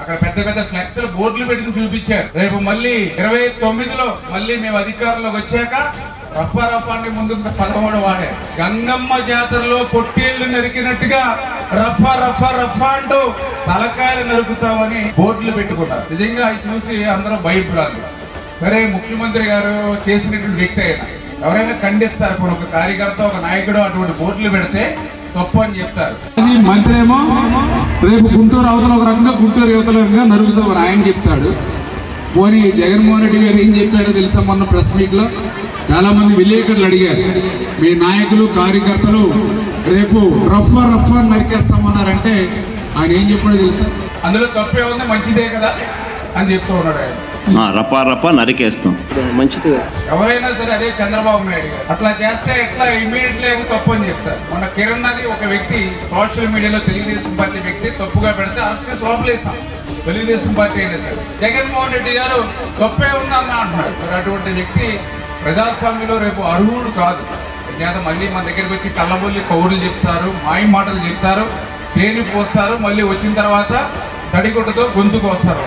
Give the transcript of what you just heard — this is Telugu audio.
అక్కడ పెద్ద పెద్ద ఫ్లెక్స్లు బోర్డులు పెట్టుకుని చూపించారు. రేపు మళ్ళీ 29లో మళ్ళీ మేము అధికారంలోకి వచ్చాక రఫాని ముందు 13 వాడే గంగమ్మ జాతరలో పొట్టేళ్లు నరికినట్టుగా రఫా అంటూ తలకాయలు నరుకుతామని బోర్డులు పెట్టుకున్నారు. నిజంగా అది చూసి అందరూ భయపడాలి. సరే, ముఖ్యమంత్రి గారు చేసినటువంటి వ్యక్తి అయినా ఎవరైనా ఖండిస్తారు. ఇప్పుడు ఒక కార్యకర్త ఒక నాయకుడు అటువంటి బోర్డులు పెడితే తప్పు అని చెప్తారు. మంత్రి ఏమో రేపు గుంటూరు అవతల ఒక రకంగా గుంటూరు యువతల రకంగా నరుగుతామని ఆయన చెప్తాడు. పోనీ జగన్మోహన్ రెడ్డి గారు ఏం చెప్పారో తెలుసా? మొన్న ప్రెస్ మీట్ లో చాలా మంది విలేకరులు అడిగారు, మీ నాయకులు కార్యకర్తలు రేపు రఫా నరికేస్తామన్నారంటే ఆయన ఏం చెప్పాడో తెలుసా? అందులో తప్పే ఉంది, మంచిదే కదా అని చెప్తూ ఉన్నాడు ఆయన. రఫా నరికేస్తాం మంచిది. ఎవరైనా సరే అదే చంద్రబాబు నాయుడు గారు అట్లా చేస్తే ఎట్లా ఇమీడియట్లీ తప్పు అని చెప్తారు. మన కిరణ్ అని ఒక వ్యక్తి సోషల్ మీడియాలో తెలుగుదేశం పార్టీ వ్యక్తి తప్పుగా పెడితే అరెస్ట్ లోపలేసాం. తెలుగుదేశం పార్టీ అయినా సరే జగన్మోహన్ రెడ్డి గారు తప్పే ఉందన్న అంటున్నాడు. మరి అటువంటి వ్యక్తి ప్రజాస్వామ్యంలో రేపు అర్హుడు కాదు. చేత మళ్ళీ మన దగ్గరికి వచ్చి కళ్ళబొల్లి కౌరులు చెప్తారు, మాయ మాటలు చెప్తారు, తేనె పోస్తారు, మళ్ళీ వచ్చిన తర్వాత తడిగుడ్డతో గొంతుకు వస్తారు.